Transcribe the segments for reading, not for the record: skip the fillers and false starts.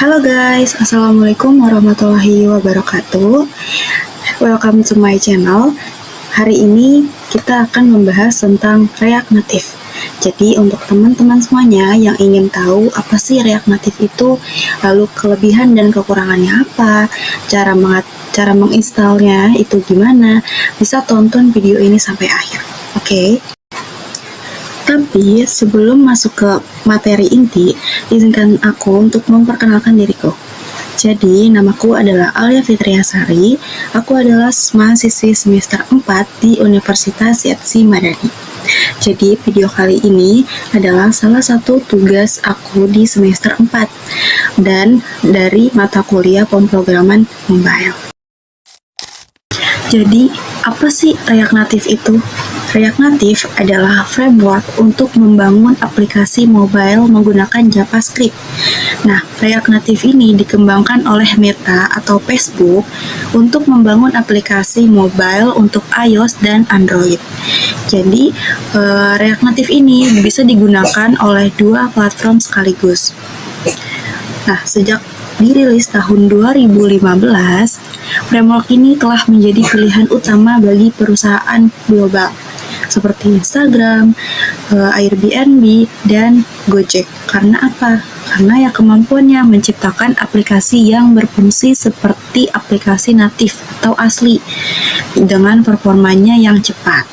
Halo guys, Assalamualaikum warahmatullahi wabarakatuh. Welcome to my channel. Hari ini kita akan membahas tentang React Native. Jadi untuk teman-teman semuanya yang ingin tahu apa sih React Native itu, lalu kelebihan dan kekurangannya apa, cara menginstalnya itu gimana, bisa tonton video ini sampai akhir. Oke? Tapi sebelum masuk ke materi inti, izinkan aku untuk memperkenalkan diriku. Jadi, namaku adalah Alia Fitriasari. Aku adalah mahasiswi semester 4 di Universitas Syedzi Madani. Jadi, video kali ini adalah salah satu tugas aku di semester 4 dan dari mata kuliah pemrograman mobile. Jadi, apa sih React Native itu? React Native adalah framework untuk membangun aplikasi mobile menggunakan JavaScript. Nah, React Native ini dikembangkan oleh Meta atau Facebook untuk membangun aplikasi mobile untuk iOS dan Android. Jadi, React Native ini bisa digunakan oleh dua platform sekaligus. Nah, sejak dirilis tahun 2015, framework ini telah menjadi pilihan utama bagi perusahaan global seperti Instagram, Airbnb, dan Gojek. Karena apa? Karena ya kemampuannya menciptakan aplikasi yang berfungsi seperti aplikasi natif atau asli dengan performanya yang cepat.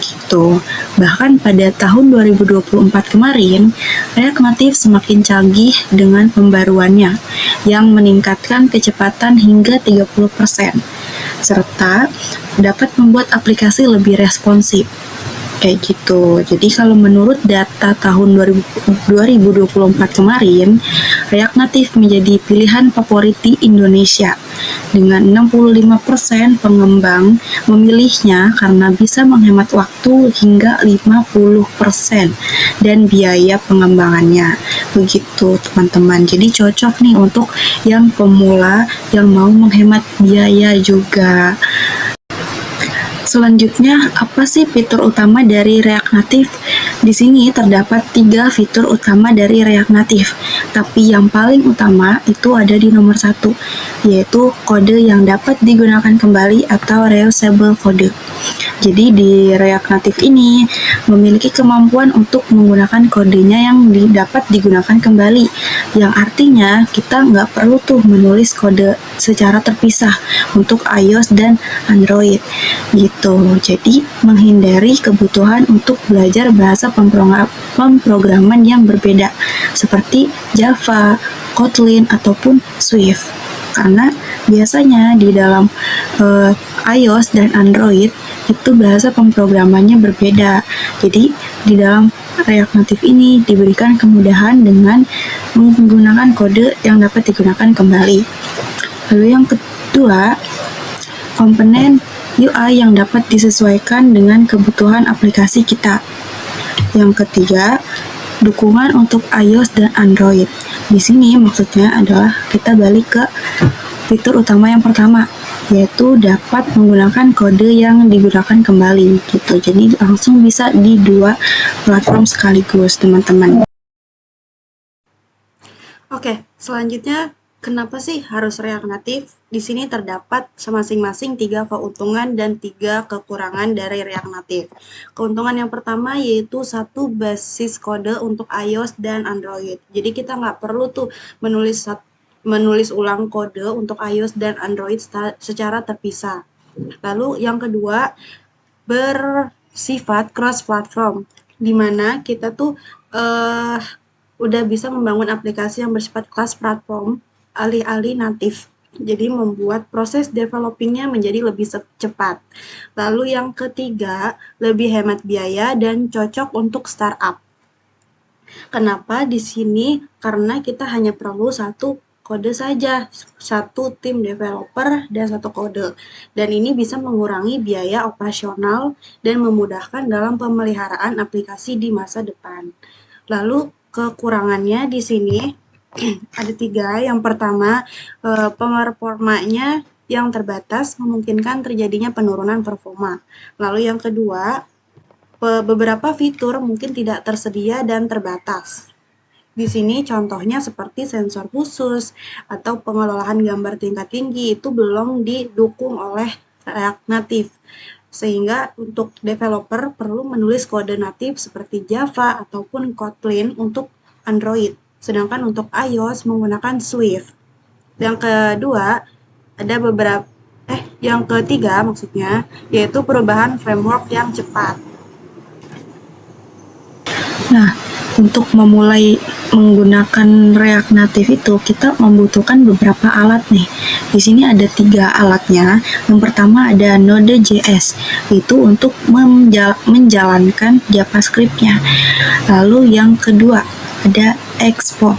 Gitu. Bahkan pada tahun 2024 kemarin, React Native semakin canggih dengan pembaruannya yang meningkatkan kecepatan hingga 30%, serta dapat membuat aplikasi lebih responsif. Kayak gitu. Jadi kalau menurut data tahun 2024 kemarin, React Native menjadi pilihan favorit di Indonesia dengan 65% pengembang memilihnya karena bisa menghemat waktu hingga 50% dan biaya pengembangannya. Begitu teman-teman. Jadi cocok nih untuk yang pemula yang mau menghemat biaya juga. Selanjutnya, apa sih fitur utama dari React Native? Di sini terdapat 3 fitur utama dari React Native, tapi yang paling utama itu ada di nomor 1, yaitu kode yang dapat digunakan kembali atau reusable code. Jadi di React Native ini memiliki kemampuan untuk menggunakan kodenya yang dapat digunakan kembali, yang artinya kita nggak perlu tuh menulis kode secara terpisah untuk iOS dan Android gitu. Jadi menghindari kebutuhan untuk belajar bahasa pemrograman yang berbeda seperti Java, Kotlin, ataupun Swift. Karena biasanya di dalam iOS dan Android itu bahasa pemrogramannya berbeda. Jadi di dalam React Native ini diberikan kemudahan dengan menggunakan kode yang dapat digunakan kembali. Lalu yang kedua, komponen UI yang dapat disesuaikan dengan kebutuhan aplikasi kita. Yang ketiga, dukungan untuk iOS dan Android. Di sini maksudnya adalah kita balik ke fitur utama yang pertama, yaitu dapat menggunakan kode yang digunakan kembali gitu. Jadi langsung bisa di dua platform sekaligus, teman-teman. Oke, selanjutnya kenapa sih harus React Native? Di sini terdapat masing-masing 3 keuntungan dan 3 kekurangan dari React Native. Keuntungan yang pertama yaitu 1 basis kode untuk iOS dan Android. Jadi kita nggak perlu tuh menulis ulang kode untuk iOS dan Android secara terpisah. Lalu yang kedua, bersifat cross-platform, di mana kita tuh udah bisa membangun aplikasi yang bersifat cross platform alih-alih natif. Jadi membuat proses developingnya menjadi lebih cepat. Lalu yang ketiga, lebih hemat biaya dan cocok untuk startup. Kenapa di sini? Karena kita hanya perlu satu kode saja, satu tim developer dan satu kode. Dan ini bisa mengurangi biaya operasional dan memudahkan dalam pemeliharaan aplikasi di masa depan. Lalu kekurangannya di sini ada 3. Yang pertama, performanya yang terbatas memungkinkan terjadinya penurunan performa. Lalu yang kedua, beberapa fitur mungkin tidak tersedia dan terbatas. Di sini contohnya seperti sensor khusus atau pengelolaan gambar tingkat tinggi itu belum didukung oleh React Native. Sehingga untuk developer perlu menulis kode natif seperti Java ataupun Kotlin untuk Android. Sedangkan untuk iOS menggunakan Swift. Yang kedua, yang ketiga maksudnya, yaitu perubahan framework yang cepat. Nah, untuk memulai menggunakan React Native itu kita membutuhkan beberapa alat nih. Di sini ada 3 alatnya. Yang pertama ada Node.js, itu untuk menjalankan JavaScript-nya. Lalu yang kedua ada Expo,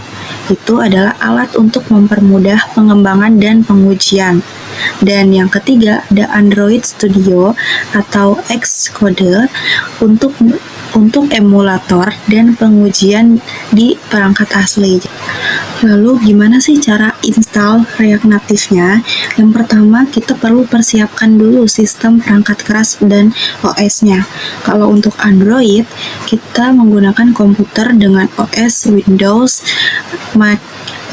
itu adalah alat untuk mempermudah pengembangan dan pengujian. Dan yang ketiga ada Android Studio atau Xcode untuk emulator dan pengujian di perangkat asli. Lalu gimana sih cara install React Native-nya? Yang pertama kita perlu persiapkan dulu sistem perangkat keras dan OS-nya. Kalau untuk Android, kita menggunakan komputer dengan OS Windows, Mac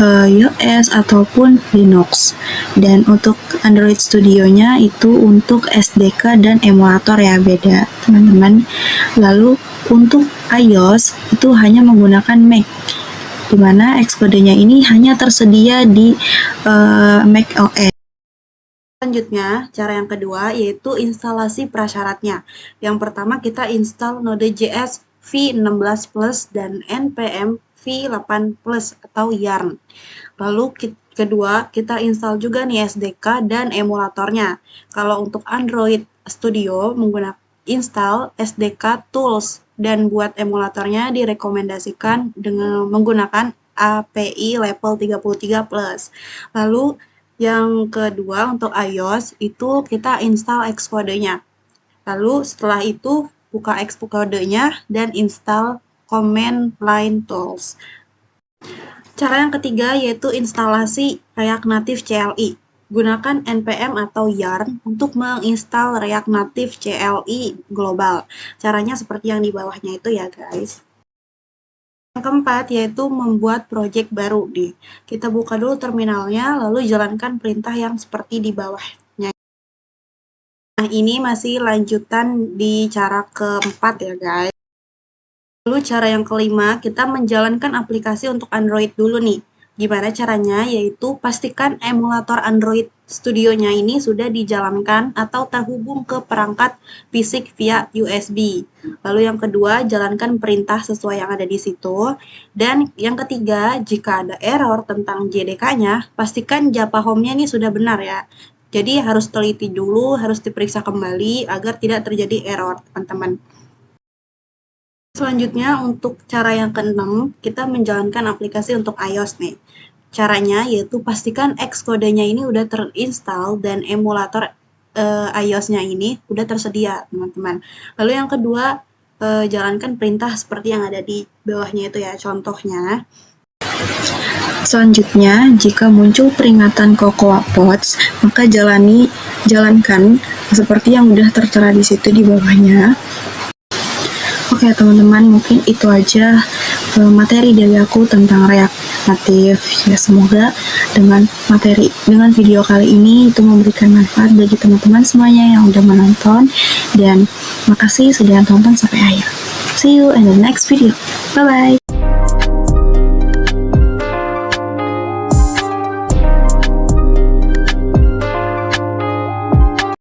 iOS ataupun Linux. Dan untuk Android Studio-nya itu untuk SDK dan emulator ya, beda teman-teman. Lalu untuk iOS itu hanya menggunakan Mac, dimana Xcode-nya ini hanya tersedia di Mac OS. Selanjutnya, cara yang kedua yaitu instalasi prasyaratnya. Yang pertama kita install Node.js v16 Plus dan npm v8 Plus atau yarn. Lalu kedua, kita install juga nih SDK dan emulatornya. Kalau untuk Android Studio menggunakan install SDK Tools, dan buat emulatornya direkomendasikan dengan menggunakan API level 33+. Lalu yang kedua untuk iOS itu kita install Xcode-nya. Lalu setelah itu buka Xcode-nya dan install command line tools. Cara yang ketiga yaitu instalasi React Native CLI. Gunakan npm atau yarn untuk menginstal React Native CLI global. Caranya seperti yang di bawahnya itu ya guys. Yang keempat yaitu membuat project baru nih. Kita buka dulu terminalnya lalu jalankan perintah yang seperti di bawahnya. Nah ini masih lanjutan di cara keempat ya guys. Lalu cara yang kelima, kita menjalankan aplikasi untuk Android dulu nih. Gimana caranya? Yaitu pastikan emulator Android Studio-nya ini sudah dijalankan atau terhubung ke perangkat fisik via USB. Lalu yang kedua, jalankan perintah sesuai yang ada di situ. Dan yang ketiga, jika ada error tentang JDK-nya, pastikan Java Home-nya ini sudah benar ya. Jadi harus teliti dulu, harus diperiksa kembali agar tidak terjadi error, teman-teman. Selanjutnya untuk cara yang keenam, kita menjalankan aplikasi untuk iOS nih. Caranya yaitu pastikan Xcode-nya ini udah terinstall dan emulator iOS-nya ini udah tersedia, teman-teman. Lalu yang kedua, jalankan perintah seperti yang ada di bawahnya itu ya, contohnya. Selanjutnya, jika muncul peringatan Cocoa Pods, maka jalankan seperti yang udah tertera di situ di bawahnya. Oke teman-teman, mungkin itu aja materi dari aku tentang React Native. Ya semoga dengan video kali ini itu memberikan manfaat bagi teman-teman semuanya yang udah menonton, dan makasih sudah nonton sampai akhir. See you in the next video. Bye bye.